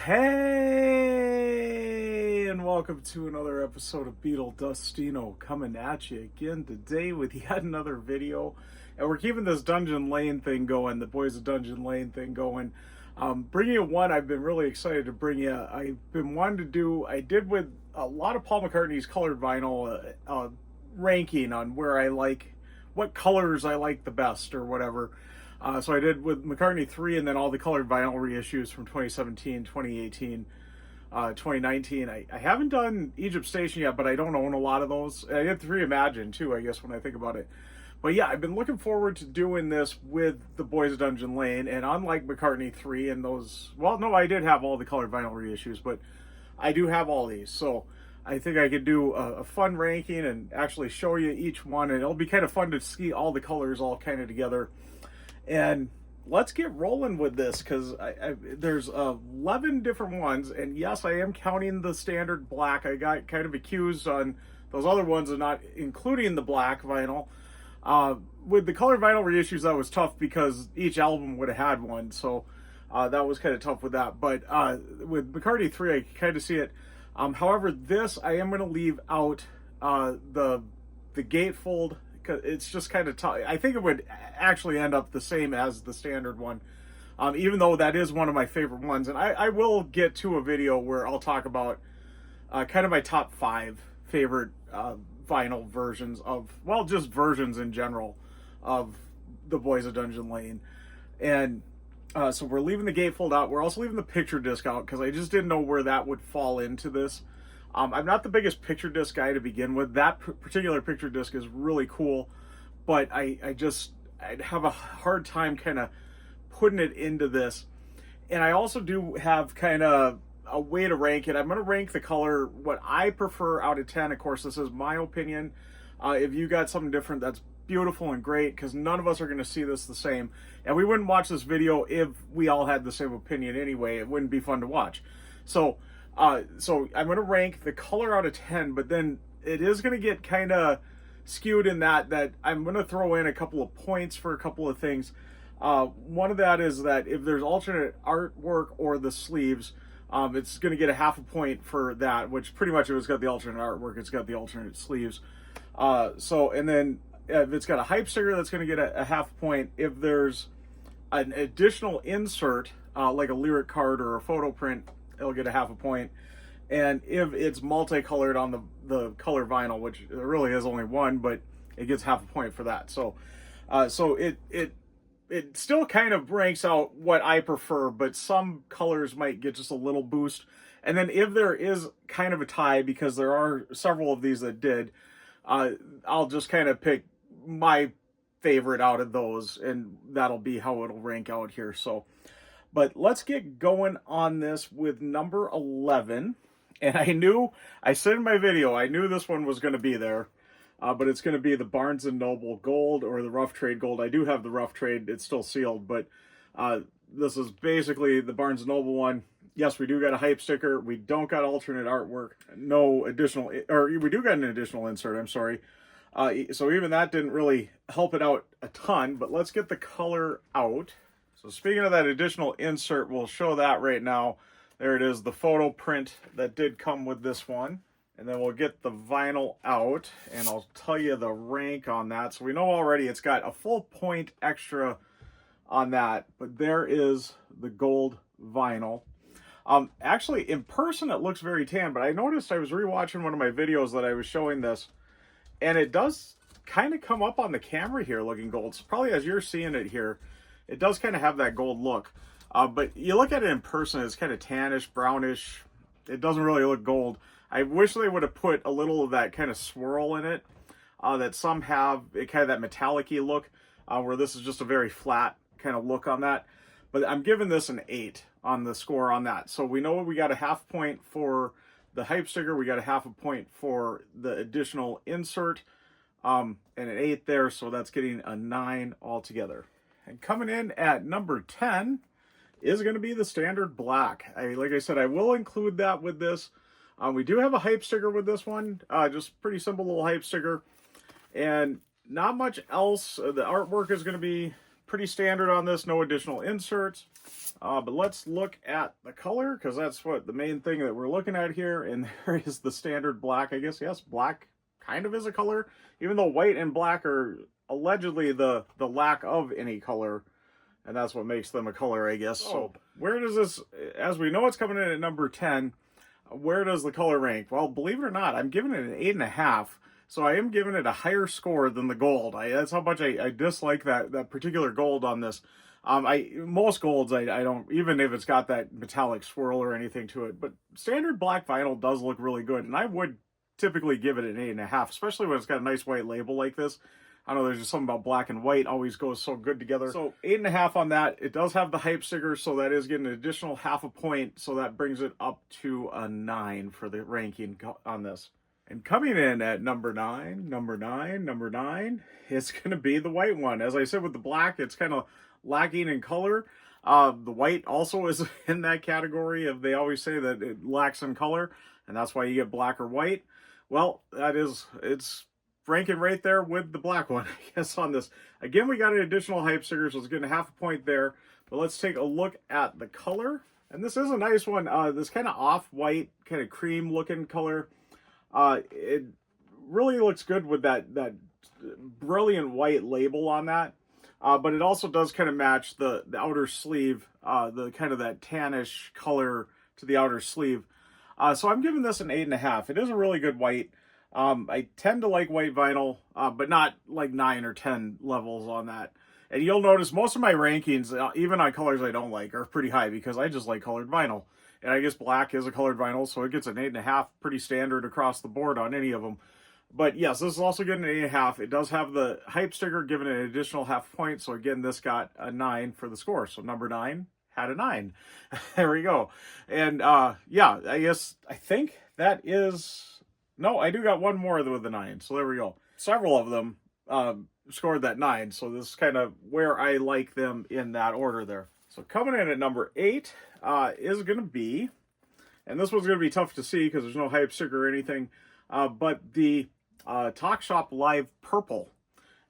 Hey, and welcome to another episode of Beetle Dustino coming at you again today with yet another video. And we're keeping this Dungeon Lane thing going, the Boys of Dungeon Lane thing going. Bringing you one I've been really excited to bring you. I've been wanting to do, I did with a lot of Paul McCartney's colored vinyl ranking on where I like, what colors I like the best or whatever. So I did with McCartney 3 and then all the colored vinyl reissues from 2017, 2018, 2019. I haven't done Egypt Station yet, but I don't own a lot of those. I did 3 Imagine too, I guess, when I think about it. But yeah, I've been looking forward to doing this with the Boys of Dungeon Lane, and unlike McCartney 3 and those, well, no, I did have all the colored vinyl reissues, but I do have all these. So I think I could do a fun ranking and actually show you each one, and it'll be kind of fun to see all the colors all kind of together. And let's get rolling with this, because there's 11 different ones, and yes, I am counting the standard black. I got kind of accused on those other ones of not including the black vinyl. With the colored vinyl reissues, that was tough because each album would have had one, so that was kind of tough with that. But with McCartney 3, I kind of see it. However, this, I am going to leave out the gatefold. It's just kind of tough. I think it would actually end up the same as the standard one, even though that is one of my favorite ones. And I will get to a video where I'll talk about kind of my top 5 favorite vinyl versions of, well, just versions in general of the Boys of Dungeon Lane. And so we're leaving the gatefold out. We're also leaving the picture disc out because I just didn't know where that would fall into this. I'm not the biggest picture disc guy to begin with. That particular picture disc is really cool, but I'd have a hard time kind of putting it into this. And I also do have kind of a way to rank it. I'm going to rank the color what I prefer out of 10. Of course, this is my opinion. If you got something different, that's beautiful and great, because none of us are going to see this the same. And we wouldn't watch this video if we all had the same opinion anyway. It wouldn't be fun to watch. So I'm going to rank the color out of 10, but then it is going to get kind of skewed in that I'm going to throw in a couple of points for a couple of things. One of that is that if there's alternate artwork or the sleeves, it's going to get a half a point for that, which pretty much if it's got the alternate artwork, it's got the alternate sleeves. And then if it's got a hype sticker, that's going to get a half point. If there's an additional insert, like a lyric card or a photo print, it'll get a half a point. And if it's multicolored on the color vinyl, which there really is only one, but it gets half a point for that. So it still kind of ranks out what I prefer, but some colors might get just a little boost. And then if there is kind of a tie, because there are several of these that did, I'll just kind of pick my favorite out of those, and that'll be how it'll rank out here. So, but let's get going on this with number 11. And I said in my video, I knew this one was going to be there. But it's going to be the Barnes & Noble Gold or the Rough Trade Gold. I do have the Rough Trade. It's still sealed, but this is basically the Barnes & Noble one. Yes, we do got a hype sticker. We don't got alternate artwork. No additional, or we do got an additional insert, I'm sorry. So even that didn't really help it out a ton, but let's get the color out. So speaking of that additional insert, we'll show that right now. There it is, the photo print that did come with this one. And then we'll get the vinyl out, and I'll tell you the rank on that. So we know already it's got a full point extra on that, but there is the gold vinyl. Actually, in person, it looks very tan, but I noticed I was rewatching one of my videos that I was showing this, and it does kind of come up on the camera here looking gold. So probably as you're seeing it here, it does kind of have that gold look. But you look at it in person, it's kind of tannish, brownish. It doesn't really look gold. I wish they would have put a little of that kind of swirl in it that some have, it kind of that metallic-y look, where this is just a very flat kind of look on that. But I'm giving this an 8 on the score on that. So we know we got a half point for the hype sticker, we got a half a point for the additional insert, and an 8 there, so that's getting a 9 altogether. And coming in at number 10 is going to be the standard black. Like I said, I will include that with this. We do have a hype sticker with this one, just pretty simple little hype sticker, and not much else. The artwork is going to be pretty standard on this, no additional inserts. But let's look at the color, because that's what the main thing that we're looking at here. And there is the standard black, I guess. Yes, black kind of is a color, even though white and black are allegedly the lack of any color. And that's what makes them a color, I guess. So where does this, as we know it's coming in at number 10, where does the color rank? Well, believe it or not, I'm giving it an 8.5. So I am giving it a higher score than the gold. That's how much I dislike that particular gold on this. Most golds I don't, even if it's got that metallic swirl or anything to it. But standard black vinyl does look really good, and I would typically give it an 8.5, especially when it's got a nice white label like this. I know there's just something about black and white always goes so good together. So 8.5 on that. It does have the hype sticker, so that is getting an additional half a point. So that brings it up to a 9 for the ranking on this. And coming in at number 9, it's going to be the white one. As I said with the black, it's kind of lacking in color. The white also is in that category of, they always say that it lacks in color, and that's why you get black or white. Well, it's ranking right there with the black one, I guess, on this. Again, we got an additional hype sticker, so it's getting half a point there. But let's take a look at the color. And this is a nice one. This kind of off-white, kind of cream-looking color. It really looks good with that brilliant white label on that. But it also does kind of match the outer sleeve, the kind of that tannish color to the outer sleeve. So I'm giving this an 8.5. It is a really good white. I tend to like white vinyl, but not like 9 or 10 levels on that. And you'll notice most of my rankings, even on colors I don't like, are pretty high because I just like colored vinyl. And I guess black is a colored vinyl, so it gets an 8.5, pretty standard across the board on any of them. But yes, this is also getting an 8.5. It does have the hype sticker, giving it an additional half point. So again, this got a 9 for the score. So number 9 had a 9. There we go. And yeah, I think that is... No, I do got one more with a 9, so there we go. Several of them scored that 9, so this is kind of where I like them in that order there. So coming in at number 8 is going to be, and this one's going to be tough to see because there's no hype sticker or anything, but the Talk Shop Live Purple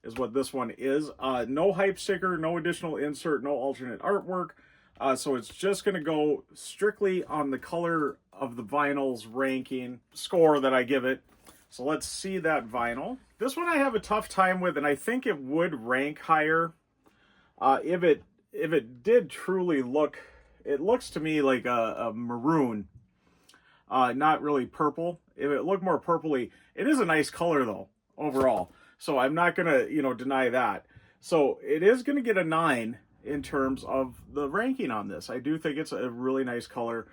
is what this one is. No hype sticker, no additional insert, no alternate artwork. So it's just going to go strictly on the color of the vinyl's ranking score that I give it. So let's see that vinyl. This one I have a tough time with, and I think it would rank higher if it did truly look. It looks to me like a maroon, not really purple. If it looked more purpley, it is a nice color though overall. So I'm not gonna deny that. So it is gonna get a 9 in terms of the ranking on this. I do think it's a really nice color.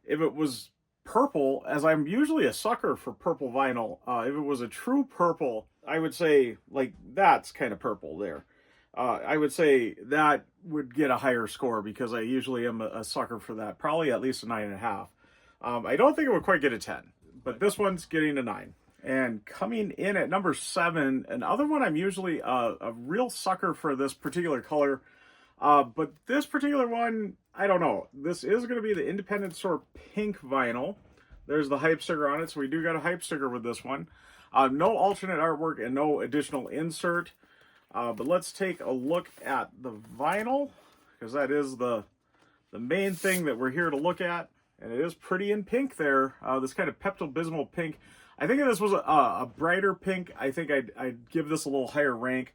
If it was purple, as I'm usually a sucker for purple vinyl, if it was a true purple, I would say, like, that's kind of purple there. I would say that would get a higher score because I usually am a sucker for that. Probably at least a 9.5. I don't think it would quite get a 10, but this one's getting a 9. And coming in at number 7, another one I'm usually a real sucker for this particular color. But this particular one, I don't know. This is going to be the Independent Store Pink vinyl. There's the hype sticker on it, so we do got a hype sticker with this one. No alternate artwork and no additional insert. But let's take a look at the vinyl, because that is the main thing that we're here to look at. And it is pretty in pink there, this kind of Pepto-Bismol pink. I think if this was a brighter pink, I think I'd give this a little higher rank.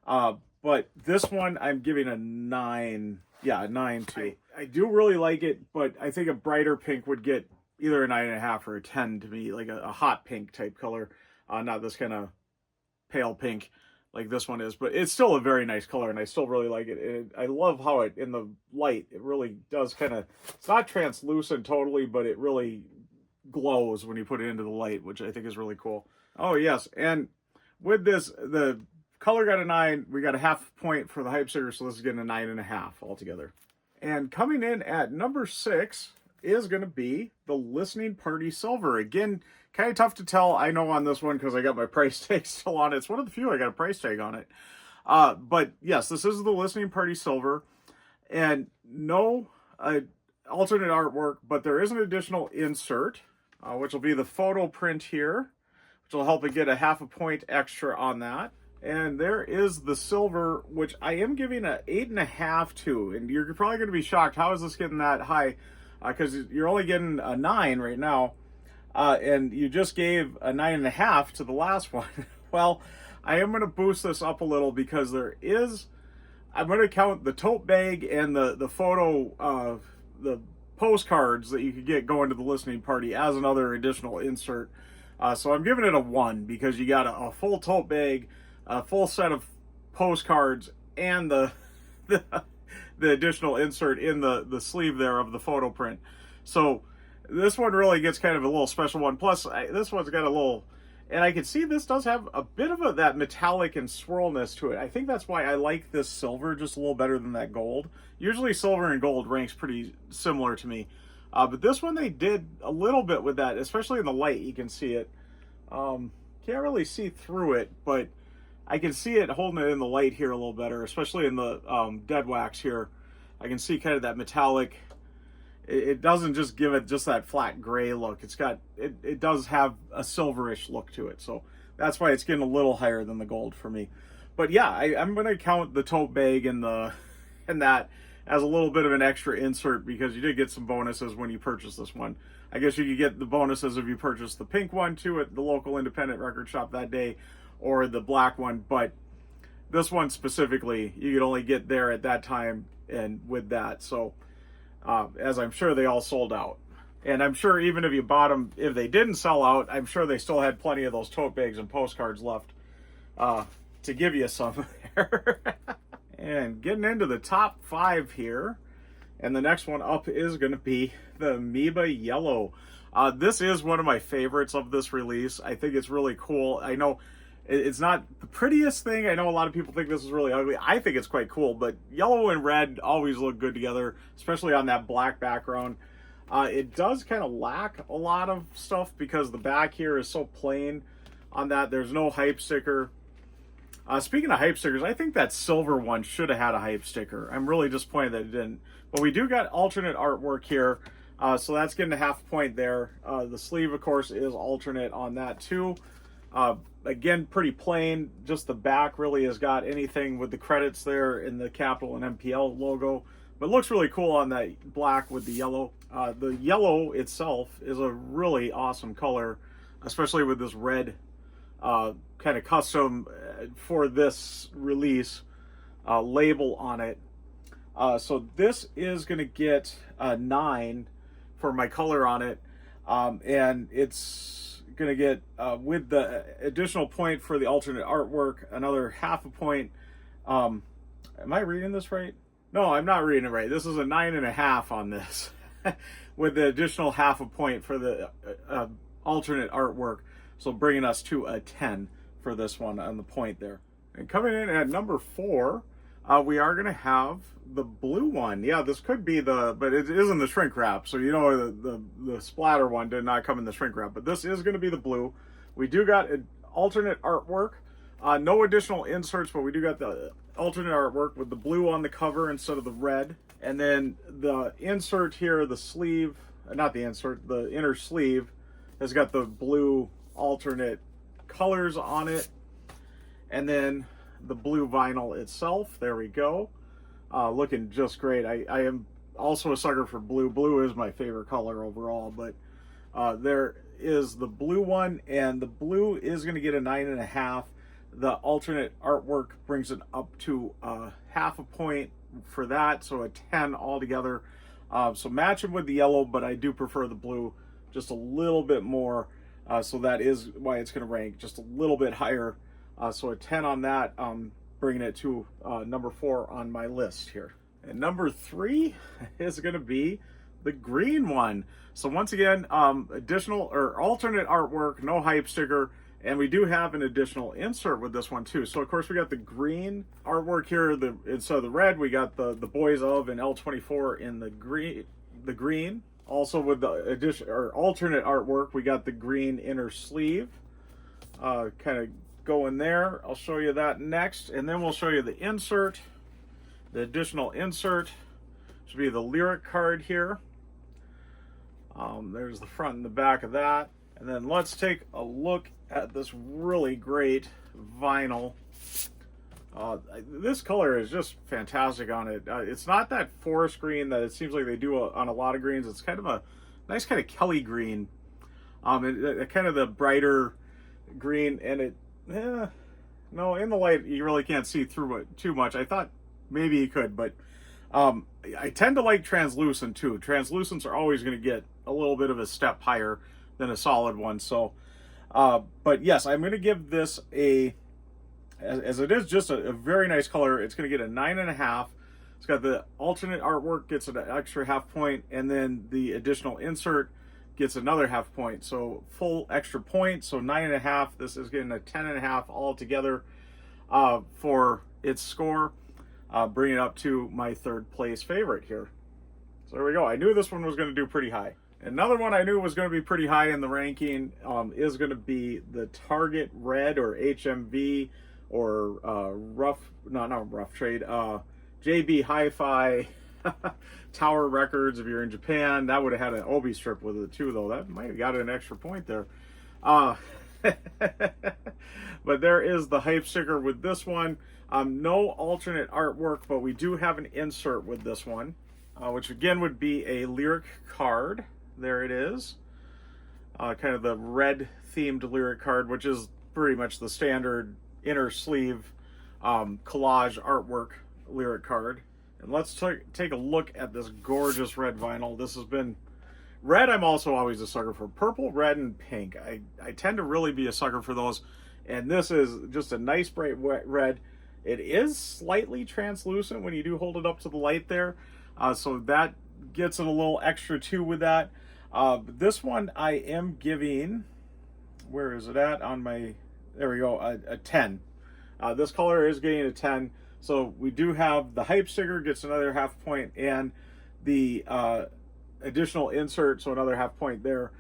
But this one, I'm giving a 9. Yeah, a 9 too. I do really like it, but I think a brighter pink would get either a 9.5 or a 10 to me, like a hot pink type color. Not this kind of pale pink like this one is, but it's still a very nice color, and I still really like it. I love how it, in the light, it really does kind of, it's not translucent totally, but it really glows when you put it into the light, which I think is really cool. Oh, yes, and with this, the color got a 9. We got a half point for the hype sticker, so this is getting a 9.5 altogether. And coming in at number 6 is going to be the Listening Party Silver. Again, kind of tough to tell, I know, on this one because I got my price tag still on it. It's one of the few I got a price tag on it. But yes, this is the Listening Party Silver. And no alternate artwork, but there is an additional insert, which will be the photo print here, which will help it get a half a point extra on that. And there is the silver, which I am giving a 8.5 to. And you're probably going to be shocked. How is this getting that high? Because you're only getting a 9 right now. And you just gave a 9.5 to the last one. Well, I am going to boost this up a little because I'm going to count the tote bag and the photo, the postcards that you could get going to the listening party as another additional insert. So I'm giving it a 1 because you got a full tote bag, a full set of postcards, and the additional insert in the sleeve there of the photo print. So this one really gets kind of a little special one. Plus, this one's got a little, and I can see this does have a bit of that metallic and swirlness to it. I think that's why I like this silver just a little better than that gold. Usually silver and gold ranks pretty similar to me. But this one they did a little bit with that, especially in the light. You can see it. Can't really see through it, but I can see it holding it in the light here a little better, especially in the dead wax here. I can see kind of that metallic. It doesn't just give it just that flat gray look. It does have a silverish look to it. So that's why it's getting a little higher than the gold for me. But yeah, I'm going to count the tote bag and that as a little bit of an extra insert because you did get some bonuses when you purchased this one. I guess you could get the bonuses if you purchased the pink one too at the local independent record shop that day, or the black one. But this one specifically, you could only get there at that time and with that. So as I'm sure they all sold out. And I'm sure even if you bought them, if they didn't sell out, I'm sure they still had plenty of those tote bags and postcards left to give you some there. And getting into the top 5 here, and the next one up is going to be the Amoeba Yellow. This is one of my favorites of this release. I think it's really cool. I know it's not the prettiest thing. I know a lot of people think this is really ugly. I think it's quite cool, but yellow and red always look good together, especially on that black background. It does kind of lack a lot of stuff because the back here is so plain on that. There's no hype sticker. Speaking of hype stickers, I think that silver one should have had a hype sticker. I'm really disappointed that it didn't. But we do got alternate artwork here, so that's getting a half point there. The sleeve, of course, is alternate on that too. Again, pretty plain. Just the back really has got anything with the credits there in the Capital and MPL logo. But it looks really cool on that black with the yellow. The yellow itself is a really awesome color, especially with this red kind of custom for this release label on it. So this is going to get a 9 for my color on it. And it's going to get, with the additional point for the alternate artwork, another half a point. Am I reading this right? No, I'm not reading it right. This is a 9.5 on this with the additional half a point for the alternate artwork. So bringing us to a 10 for this one on the point there. And coming in at number 4, we are going to have the blue one. Yeah, this could be but it isn't the shrink wrap. So you know the splatter one did not come in the shrink wrap. But this is going to be the blue. We do got an alternate artwork. No additional inserts, but we do got the alternate artwork with the blue on the cover instead of the red. And then the insert here, the sleeve, not the insert, the inner sleeve has got the blue alternate colors on it. And then the blue vinyl itself, there we go. Looking just great. I am also a sucker for blue. Blue is my favorite color overall, but there is the blue one, and the blue is going to get a 9.5. The alternate artwork brings it up to half a point for that, so a 10 altogether. So matching with the yellow, but I do prefer the blue just a little bit more. So that is why it's going to rank just a little bit higher. So a 10 on that, bringing it to number 4 on my list here. And number 3 is going to be the green one. So once again, additional or alternate artwork, no hype sticker, and we do have an additional insert with this one too. So of course we got the green artwork here. Instead of the red, we got the Boys of and L24 in the green. Also with the addition or alternate artwork, we got the green inner sleeve. Kind of going there. I'll show you that next, and then we'll show you the insert. The additional insert should be the lyric card here. There's the front and the back of that. And then let's take a look at this really great vinyl. This color is just fantastic on it. It's not that forest green that it seems like they do on a lot of greens. It's kind of a nice kind of Kelly green. Kind of the brighter green, and it, no, in the light you really can't see through it too much. I thought maybe you could, but I tend to like translucent too. Translucents are always going to get a little bit of a step higher than a solid one. So, but yes, I'm going to give this as it is just a very nice color. It's going to get a 9.5. It's got the alternate artwork, gets an extra half point, and then the additional insert gets another half point. So full extra point. So 9.5. This is getting a 10.5 altogether for its score, bringing it up to my third place favorite here. So there we go. I knew this one was going to do pretty high. Another one I knew was going to be pretty high in the ranking is going to be the Target Red, or HMV, or not Rough Trade, JB Hi-Fi Tower Records. If you're in Japan, that would have had an Obi strip with it too, though. That might have got an extra point there. But there is the hype sticker with this one. No alternate artwork, but we do have an insert with this one, which again would be a lyric card. There it is. Kind of the red themed lyric card, which is pretty much the standard inner sleeve collage artwork lyric card. And let's take a look at this gorgeous red vinyl. This has been red. I'm also always a sucker for purple, red, and pink. I tend to really be a sucker for those. And this is just a nice bright red. It is slightly translucent when you do hold it up to the light there. So that gets it a little extra too with that. This one I am giving, where is it at on my, there we go, a 10. This color is getting a 10. So we do have the hype sticker gets another half point, and the additional insert, so another half point there.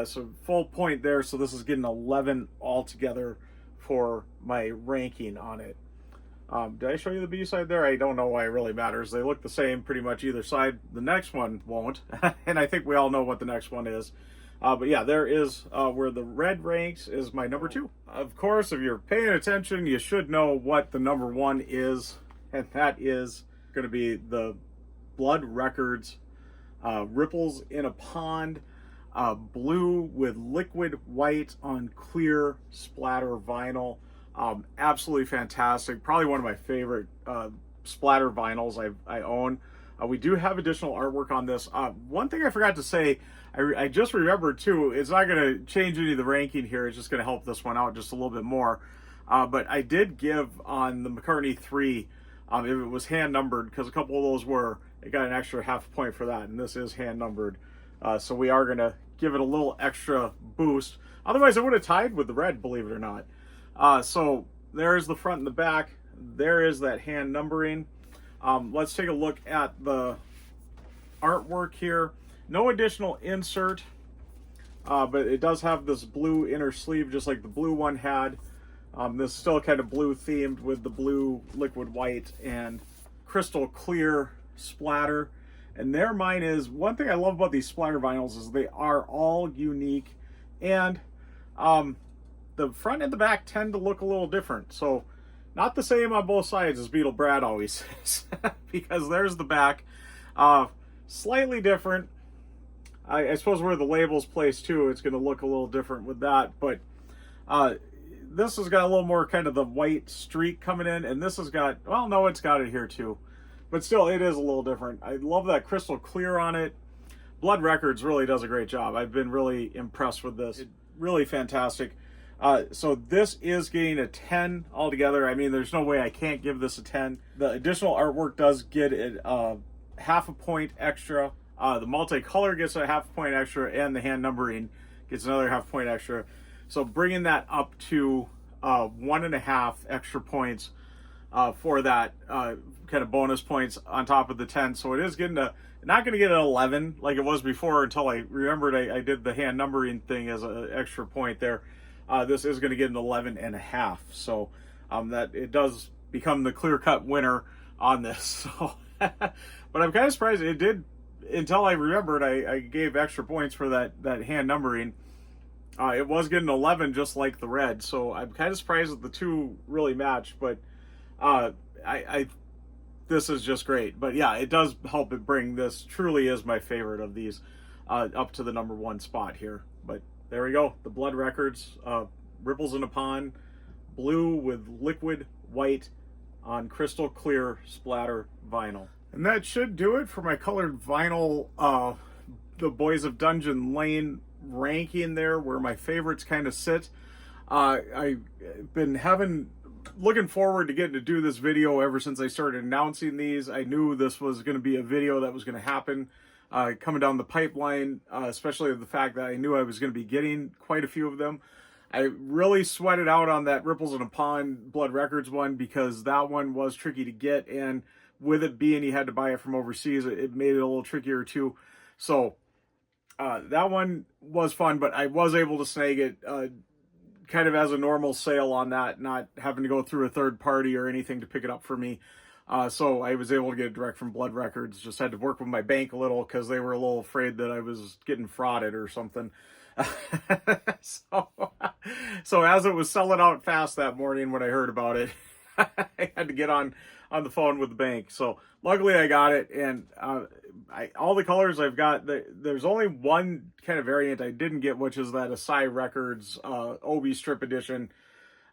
So full point there. So this is getting 11 altogether for my ranking on it. Did I show you the B side there? I don't know why it really matters. They look the same pretty much either side. The next one won't. And I think we all know what the next one is. But yeah, there is where the red ranks is my number 2. Of course, if you're paying attention, you should know what the number 1 is. And that is going to be the Blood Records Ripples in a Pond blue with liquid white on clear splatter vinyl. Absolutely fantastic. Probably one of my favorite splatter vinyls I own. We do have additional artwork on this. One thing I forgot to say, I just remembered too, it's not going to change any of the ranking here. It's just going to help this one out just a little bit more. But I did give on the McCartney 3, if it was hand numbered, because a couple of those were, it got an extra half point for that. And this is hand numbered. So we are going to give it a little extra boost. Otherwise, it would have tied with the red, believe it or not. So there's the front and the back. There is that hand numbering. Let's take a look at the artwork here. No additional insert, but it does have this blue inner sleeve, just like the blue one had. This is still kind of blue themed with the blue liquid white and crystal clear splatter. And there mine is, one thing I love about these splatter vinyls is they are all unique, and the front and the back tend to look a little different. So not the same on both sides, as Beetle Brad always says, because there's the back. Slightly different. I suppose where the label's placed too, it's going to look a little different with that. But this has got a little more kind of the white streak coming in, and this has got, well, no, it's got it here too. But still, it is a little different. I love that crystal clear on it. Blood Records really does a great job. I've been really impressed with this. Really fantastic. So this is getting a 10 altogether. I mean, there's no way I can't give this a 10. The additional artwork does get it half a point extra. The multicolor gets a half point extra, and the hand numbering gets another half point extra. So bringing that up to 1.5 extra points for that kind of bonus points on top of the 10. So it is getting not going to get an 11 like it was before, until I remembered I did the hand numbering thing as an extra point there. This is going to get an 11.5. So that it does become the clear-cut winner on this. So, but I'm kind of surprised it did, until I remembered I gave extra points for that hand numbering. It was getting 11 just like the red, so I'm kind of surprised that the two really match, but uh, I this is just great. But yeah, it does help it bring this, truly is my favorite of these, up to the number one spot here. But there we go, the Blood Records, Ripples in a Pond, blue with liquid white on crystal clear splatter vinyl. And that should do it for my colored vinyl, the Boys of Dungeon Lane ranking there, where my favorites kind of sit. I've been looking forward to getting to do this video ever since I started announcing these. I knew this was going to be a video that was going to happen coming down the pipeline, especially the fact that I knew I was going to be getting quite a few of them. I really sweated out on that Ripples in a Pond Blood Records one because that one was tricky to get, and with it being you had to buy it from overseas, it made it a little trickier too. So that one was fun, but I was able to snag it kind of as a normal sale on that, not having to go through a third party or anything to pick it up for me. So I was able to get it direct from Blood Records. Just had to work with my bank a little because they were a little afraid that I was getting frauded or something. So as it was selling out fast that morning when I heard about it, I had to get on the phone with the bank. So luckily I got it, and all the colors I've got, there's only one kind of variant I didn't get, which is that Asai Records Obi Strip Edition.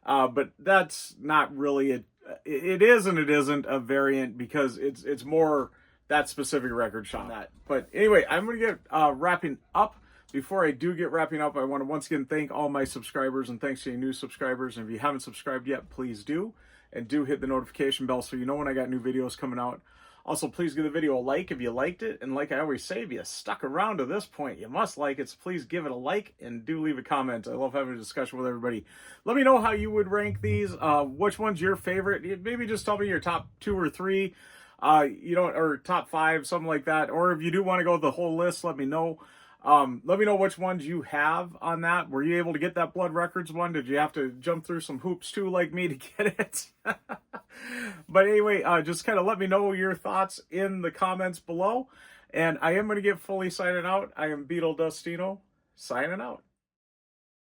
But that's not really it is and it isn't a variant because it's more that specific record shop. That. But anyway, I'm going to get wrapping up. Before I do get wrapping up, I want to once again thank all my subscribers, and thanks to you new subscribers. And if you haven't subscribed yet, please do. And do hit the notification bell so you know when I got new videos coming out. Also, please give the video a like if you liked it. And like I always say, if you stuck around to this point, you must like it. So please give it a like and do leave a comment. I love having a discussion with everybody. Let me know how you would rank these. Which one's your favorite? Maybe just tell me your top 2 or 3, or top 5, something like that. Or if you do want to go the whole list, let me know. Let me know which ones you have on that. Were you able to get that Blood Records one? Did you have to jump through some hoops too, like me, to get it? But anyway, just kind of let me know your thoughts in the comments below. And I am going to get fully signing out. I am Beetle Dustino, signing out.